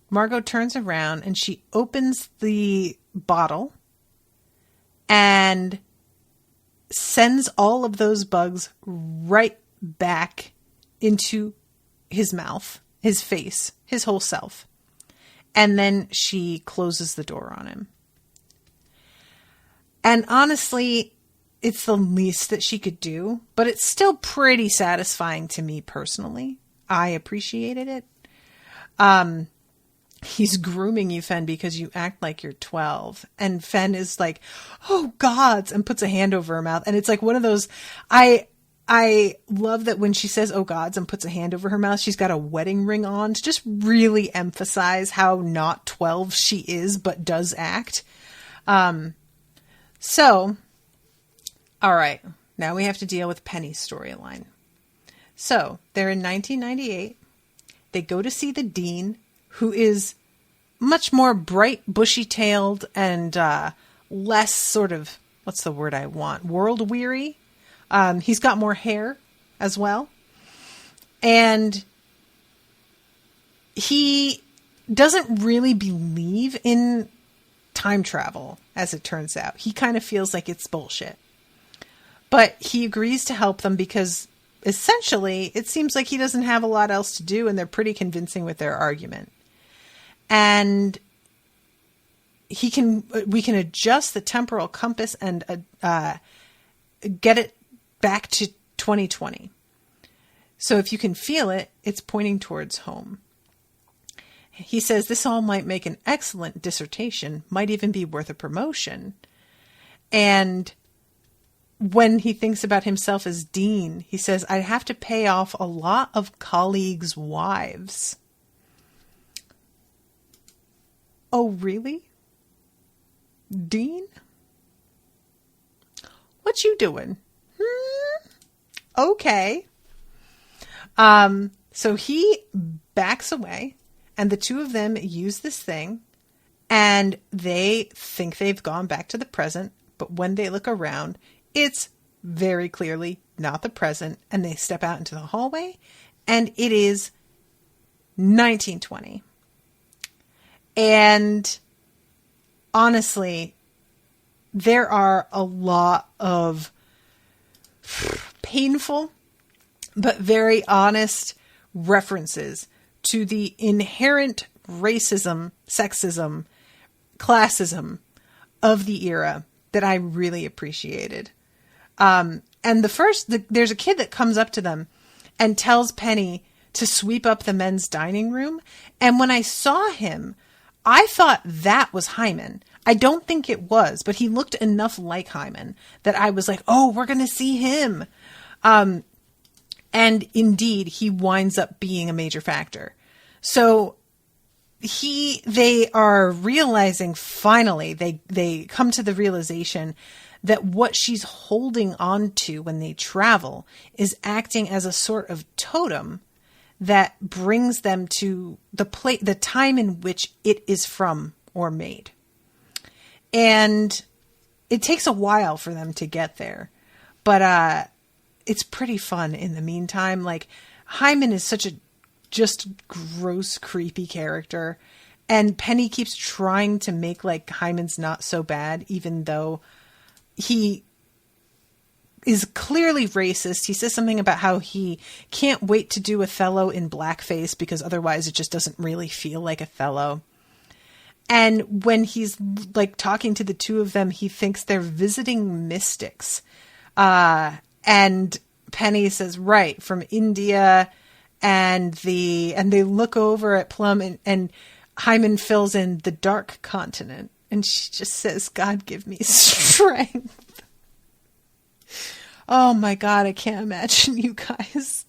Margot turns around and she opens the bottle and sends all of those bugs right back into his mouth, his face, his whole self. And then she closes the door on him. And honestly, it's the least that she could do, but it's still pretty satisfying to me personally. I appreciated it. He's grooming you, Fen, because you act like you're 12. And Fen is like, oh, gods, and puts a hand over her mouth. And it's like one of those, I love that when she says, oh, gods, and puts a hand over her mouth, she's got a wedding ring on to just really emphasize how not 12 she is, but does act. So, all right, now we have to deal with Penny's storyline. So they're in 1998. They go to see the dean, who is much more bright, bushy-tailed, and less sort of, what's the word I want, world-weary. He's got more hair as well. And he doesn't really believe in time travel, as it turns out. He kind of feels like it's bullshit. But he agrees to help them because essentially it seems like he doesn't have a lot else to do, and they're pretty convincing with their argument. And we can adjust the temporal compass and get it back to 2020. So if you can feel it, it's pointing towards home. He says this all might make an excellent dissertation, might even be worth a promotion. And when he thinks about himself as dean, he says, I'd have to pay off a lot of colleagues' wives. Oh, really? Dean? What you doing? Okay. So he backs away, and the two of them use this thing, and they think they've gone back to the present, but when they look around, it's very clearly not the present, and they step out into the hallway, and it is 1920. And honestly, there are a lot of painful but very honest references to the inherent racism, sexism, classism of the era that I really appreciated. And there's a kid that comes up to them and tells Penny to sweep up the men's dining room. And when I saw him, I thought that was Hyman. I don't think it was, but he looked enough like Hyman that I was like, oh, we're going to see him. And indeed, he winds up being a major factor. So they are realizing finally, they come to the realization that what she's holding on to when they travel is acting as a sort of totem that brings them to the time in which it is from or made. And it takes a while for them to get there, but it's pretty fun in the meantime. Like, Hyman is such a just gross, creepy character, and Penny keeps trying to make like Hyman's not so bad, even though he is clearly racist. He says something about how he can't wait to do Othello in blackface because otherwise it just doesn't really feel like Othello. And when he's like talking to the two of them, he thinks they're visiting mystics. And Penny says, right, from India. And they look over at Plum, and Hyman fills in the dark continent. And she just says, God, give me strength. Oh my God, I can't imagine you guys.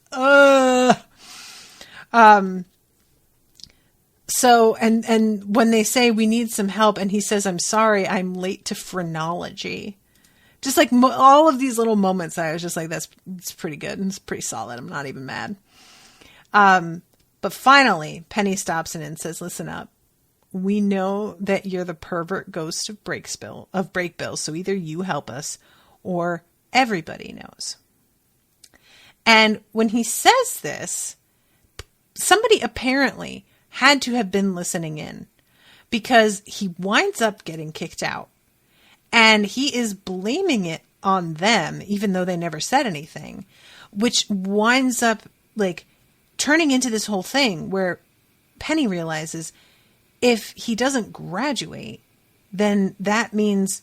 So, and when they say we need some help, and he says, I'm sorry, I'm late to phrenology. Just like all of these little moments, I was just like, it's pretty good. And it's pretty solid. I'm not even mad. But finally, Penny stops in and says, listen up. We know that you're the pervert ghost of Brakebill. So either you help us or everybody knows. And when he says this, somebody apparently had to have been listening in, because he winds up getting kicked out, and he is blaming it on them, even though they never said anything, which winds up like turning into this whole thing where Penny realizes if he doesn't graduate, then that means,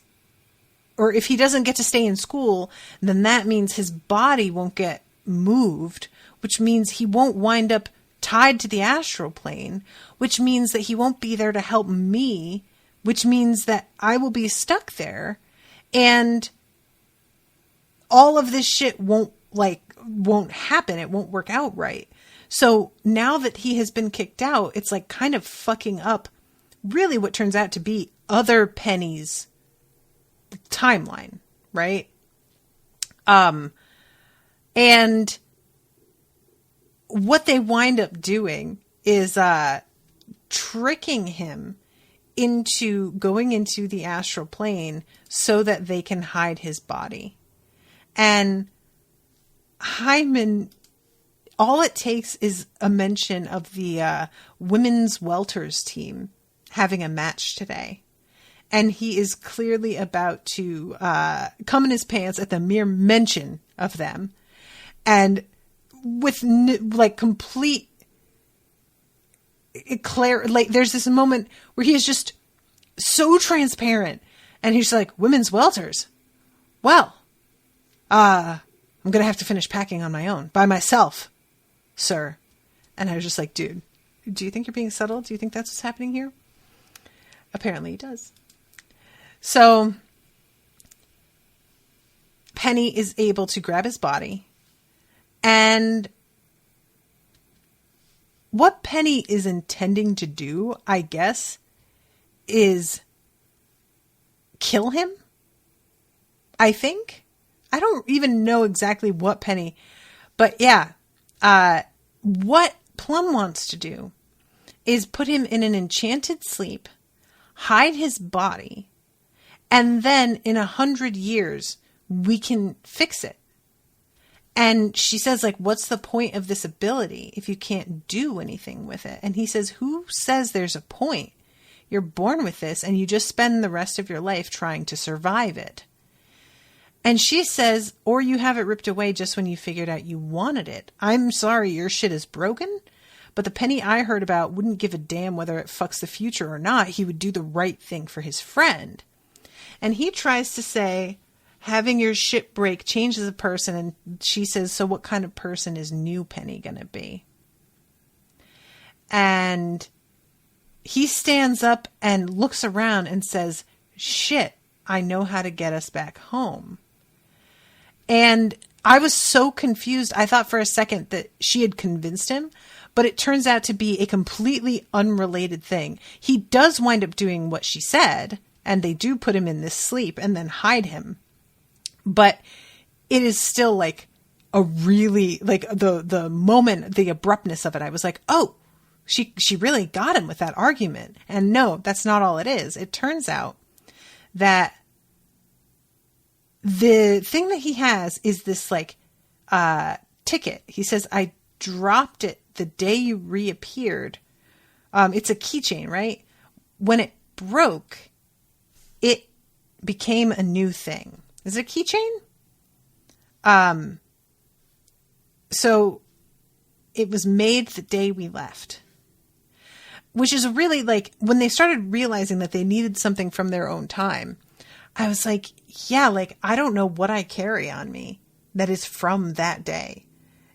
or if he doesn't get to stay in school, then that means his body won't get moved, which means he won't wind up tied to the astral plane, which means that he won't be there to help me, which means that I will be stuck there, and all of this shit won't happen. It won't work out right. So now that he has been kicked out, it's like kind of fucking up really what turns out to be other Penny's timeline, right? And what they wind up doing is tricking him into going into the astral plane so that they can hide his body. And Hyman, all it takes is a mention of the women's welters team having a match today. And he is clearly about to come in his pants at the mere mention of them. And with like complete like there's this moment where he is just so transparent, and he's like, women's welters. Well, I'm going to have to finish packing on my own by myself, sir. And I was just like, dude, do you think you're being subtle? Do you think that's what's happening here? Apparently he does. So Penny is able to grab his body, and what Penny is intending to do, I guess, is kill him. I think. I don't even know exactly what Penny, but yeah, what Plum wants to do is put him in an enchanted sleep, hide his body, and then in 100 years, we can fix it. And she says, like, what's the point of this ability if you can't do anything with it? And he says, who says there's a point? You're born with this, and you just spend the rest of your life trying to survive it. And she says, or you have it ripped away just when you figured out you wanted it. I'm sorry, your shit is broken, but the Penny I heard about wouldn't give a damn whether it fucks the future or not. He would do the right thing for his friend. And he tries to say, having your shit break changes a person. And she says, so what kind of person is new Penny going to be? And he stands up and looks around and says, shit, I know how to get us back home. And I was so confused. I thought for a second that she had convinced him, but it turns out to be a completely unrelated thing. He does wind up doing what she said, and they do put him in this sleep and then hide him. But it is still like a really, like the moment, the abruptness of it, I was like, oh, she really got him with that argument. And no, that's not all it is. It turns out that the thing that he has is this like ticket. He says, I dropped it the day you reappeared. It's a keychain, right? When it broke, it became a new thing. Is it a keychain? So it was made the day we left, which is really like when they started realizing that they needed something from their own time. I was like, yeah, like, I don't know what I carry on me that is from that day.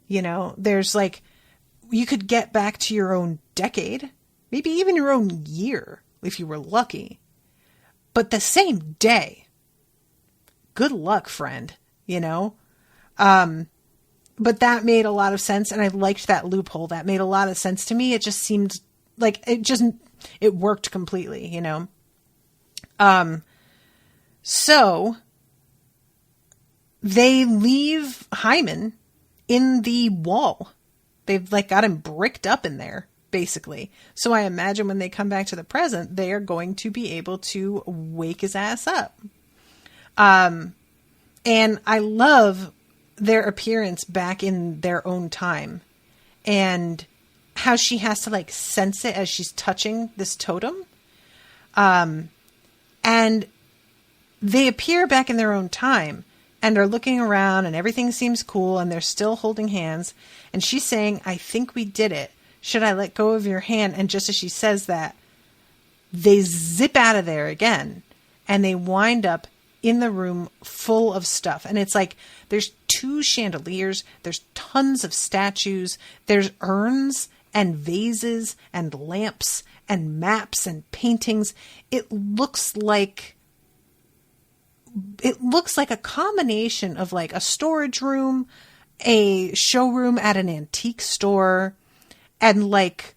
You know, there's like, you could get back to your own decade, maybe even your own year if you were lucky, but the same day. Good luck, friend, you know? But that made a lot of sense. And I liked that loophole. That made a lot of sense to me. It just seemed like it worked completely, you know? So they leave Hyman in the wall. They've like got him bricked up in there, basically. So I imagine when they come back to the present, they are going to be able to wake his ass up. And I love their appearance back in their own time and how she has to like sense it as she's touching this totem. And they appear back in their own time and are looking around and everything seems cool and they're still holding hands. And she's saying, I think we did it. Should I let go of your hand? And just as she says that, they zip out of there again and they wind up in the room full of stuff. And it's like, there's 2 chandeliers. There's tons of statues. There's urns and vases and lamps and maps and paintings. It looks like a combination of like a storage room, a showroom at an antique store, and like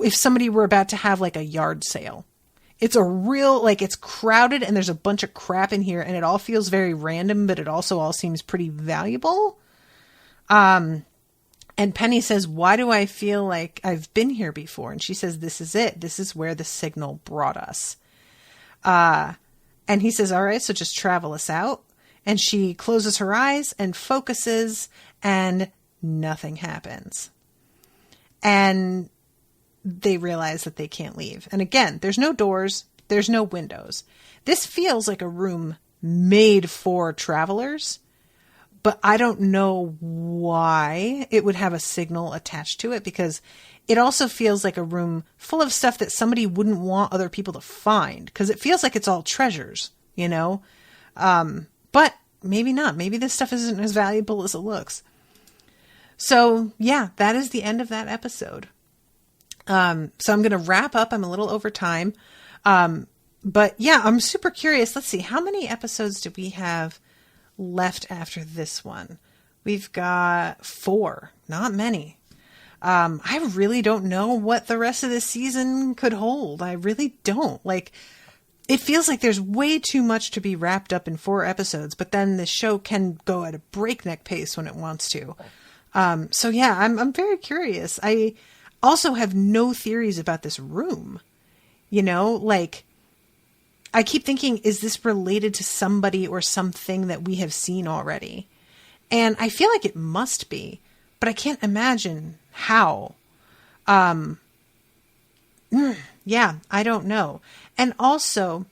if somebody were about to have like a yard sale. It's a real, like, it's crowded and there's a bunch of crap in here and it all feels very random, but it also all seems pretty valuable. And Penny says, why do I feel like I've been here before? And she says, this is it. This is where the signal brought us. And he says, all right, so just travel us out. And she closes her eyes and focuses and nothing happens. And they realize that they can't leave. And again, there's no doors. There's no windows. This feels like a room made for travelers, but I don't know why it would have a signal attached to it, because it also feels like a room full of stuff that somebody wouldn't want other people to find, because it feels like it's all treasures, you know? But maybe not. Maybe this stuff isn't as valuable as it looks. So yeah, that is the end of that episode. So I'm going to wrap up. I'm a little over time. But yeah, I'm super curious. Let's see. How many episodes do we have left after this one? We've got 4, not many. I really don't know what the rest of this season could hold. I really don't. Like, it feels like there's way too much to be wrapped up in 4 episodes, but then the show can go at a breakneck pace when it wants to. So yeah, I'm very curious. I also have no theories about this room. You know, like, I keep thinking, is this related to somebody or something that we have seen already? And I feel like it must be, but I can't imagine how. Yeah, I don't know. And also,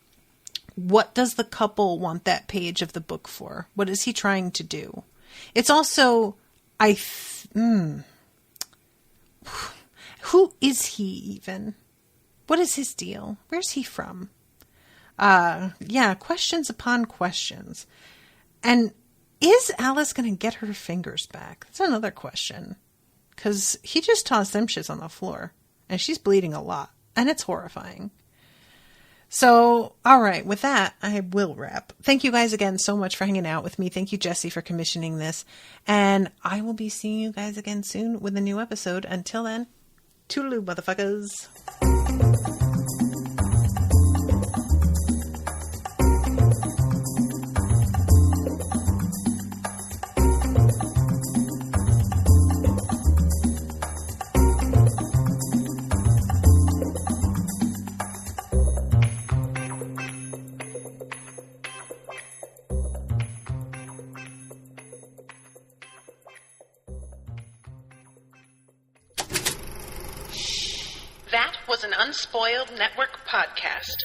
what does the couple want that page of the book for? What is he trying to do? It's also, who is he even? What is his deal? Where's he from? Yeah, questions upon questions. And is Alice going to get her fingers back? That's another question. Because he just tossed them shits on the floor. And she's bleeding a lot. And it's horrifying. So, all right, with that, I will wrap. Thank you guys again so much for hanging out with me. Thank you, Jessie, for commissioning this. And I will be seeing you guys again soon with a new episode. Until then, toodaloo, motherfuckers. That was an Unspoiled Network podcast.